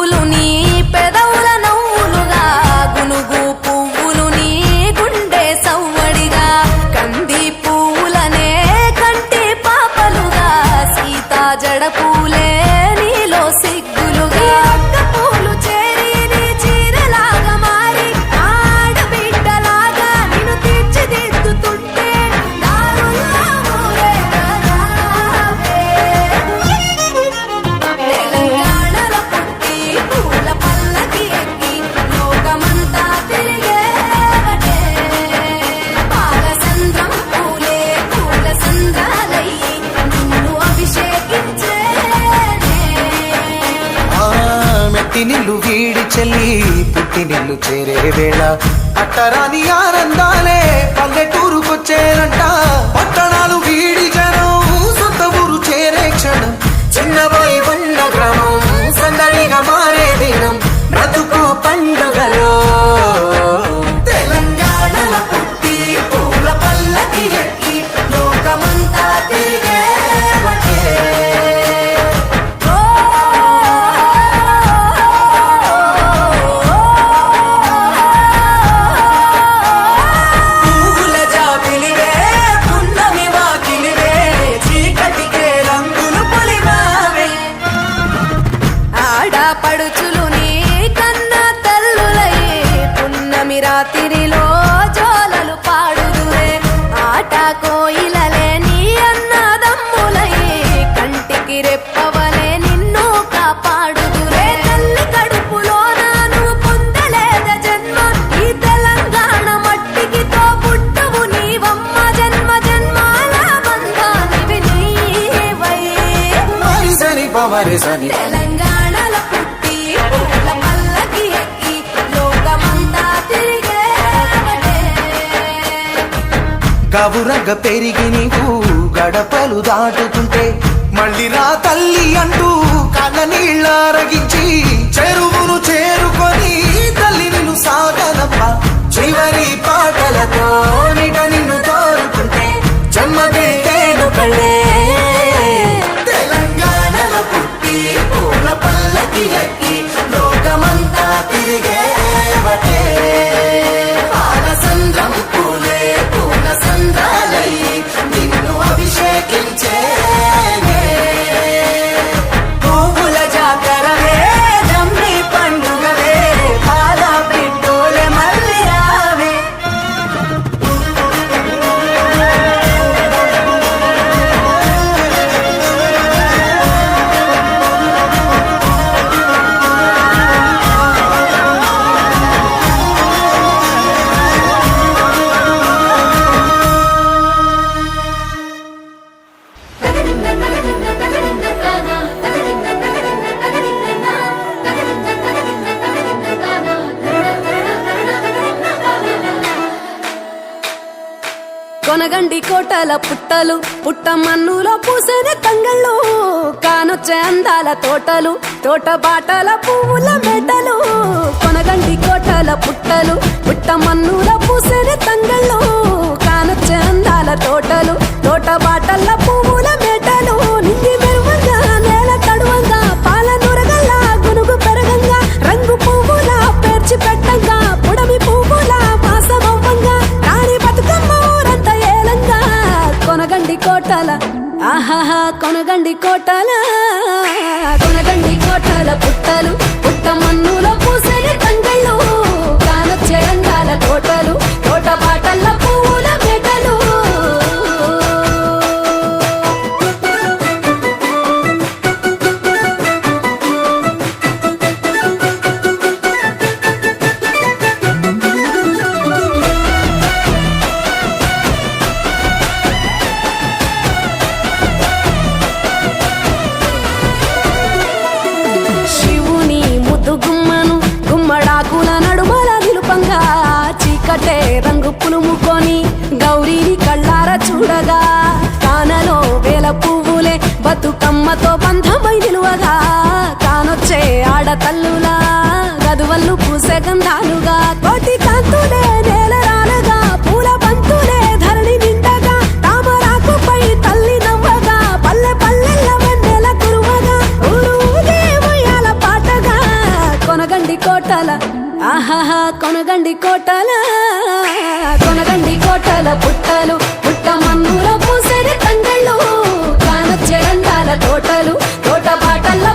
పువ్వులు నీ పెదవుల నవ్వులుగా గునుగు పువ్వులు నీ గుండె సవ్వడిగా కంది పువ్వులనే కంటి పాపలుగా సీతా జడ పూలే నీలో సిగ్గులుగా అక్క పూలు చేరి నీ చీరలాగా మారి ఆడబిడ్డలాగా నిన్ను తీర్చిదిద్దుతుంటే దారుల్లా ఊరేగావే. తెలంగాణలో పుట్టి పూల పల్లకి ఎక్కి లోకమంతా తిరిగేవటే పాలసంద్రం పూలే పూల సంద్రాలయ్యి నిన్ను అభిషేకించేనే. మెట్టి నిల్లు వీడి చెల్లి పుట్టి నిల్లు చేరే వేళ అట్టరాని ఆనందాలే పల్లెటూరుకొచ్చేనంట. పట్టణాలు వీడి జనం సొంత ఊరు చేరే క్షణం చిన్నబోయి బండ గ్రామం సందడిగా మారే దినం బ్రతుకు పండుగలో. తెలంగాణలో పుట్టి పూల పల్లకి ఎక్కి లోకమంతా తిరిగేవటే. పువ్వుల జాబిలివే పున్నమి వాకిలివే చీకటికే రంగులు పొలిమావే. ఆడపడుచులు నీ కన్న తల్లులై పున్నమి రాత్రిలో జోలలు పాడుదురే ఆట కోయిలలే నీ అన్నదమ్ములై కంటికి రెప్పవలే నిన్ను కాపాడుదురే. తల్లి కడుపులో నాను పొందలేద జన్మ ఈ తెలంగాణ మట్టికి తో పుట్టవు నీవమ్మ జన్మ జన్మాల బంధానివి నీవై. సని పవరి సని తెలంగాణలో పుట్టి పూల పల్లకి ఎక్కి లోకమంతా తిరిగేవటే. గవురగ పెరిగి నీకు గడపలు దాటుతుంటే మళ్ళీ రా తల్లి అంటూ కళ్ళ నీళ్ళ రగించి చెరువును చేరుకొని తల్లి నిన్ను సాగనప్ప చివరి పాటలతో నిట నిన్ను తోరుకుంటే జన్మదేను కళ్ళే. తెలంగాణలో పుట్టి పూల పల్లకి ఎక్కి లోకమంతా తిరిగేవటే పాలసంద్రం పూలే పూల సంద్రాలయ్యి నిన్ను అభిషేకించేనే. పువ్వుల జాతరవే జమ్మి పండుగవే పాల బిడ్డోలే మళ్ళీ రావే. కొనగండి కోటల పుట్టలు పుట్టమన్నులో పూసిన తంగళ్ళు కానొచ్చే అందాల తోటలు తోట బాటల పువ్వుల మెడలు. కొనగండి కోటల పుట్టలు పుట్టమన్నులో పూసిన తంగళ్ళు కానొచ్చే అందాల తోటలు తోట బాటల పువ్వుల మెడలు. నింగి మెరువంగా నేల తడువంగా పాల నురగల్లా గునుగు పెరగంగా రంగు పువ్వుల పేర్చి పెట్టంగా పుడమి పువ్వుల మాసమవ్వంగా రాణి బతుకమ్మ ఊరంతా ఏలంగా. కొనగండి కోటల ఆహాహా కొనగండి కోటల కొనగండి కోటల పుట్టలు పుట్టమన్నులో పూసని తంగళ్ళు కానొచ్చే అందాల తోటలు తోట బాటల్ల పువ్వుల మెడలు. శివుని ముద్దు గుమ్మను గుమ్మడాకుల నడుమల నిలుపంగా చీకటే రంగు పులుముకొని గౌరీని కళ్ళార చూడగా కానలో వేల పువ్వులే బతుకమ్మతో బంధమై నిలువగా కానొచ్చే ఆడతల్లులా గదువల్లు పూసే గంధాలుగా కోటి కాంతులే నేల రాలగా పూల బంతులే ధరణి నిండగా తామరాకుపై తల్లి నవ్వగా పల్లె పల్లెల్ల వెన్నెల కురువగా ఊరు ఊగే ఉయ్యాల పాటగా కొనగండి కోటల ఆహాహా కొనగండి కోటల కొనగండి కోటల పుట్టలు పుట్ట మన్నుల పూసరి తండ్రులు కానొచ్చే రంగాల తోటలు తోట బాటల్లో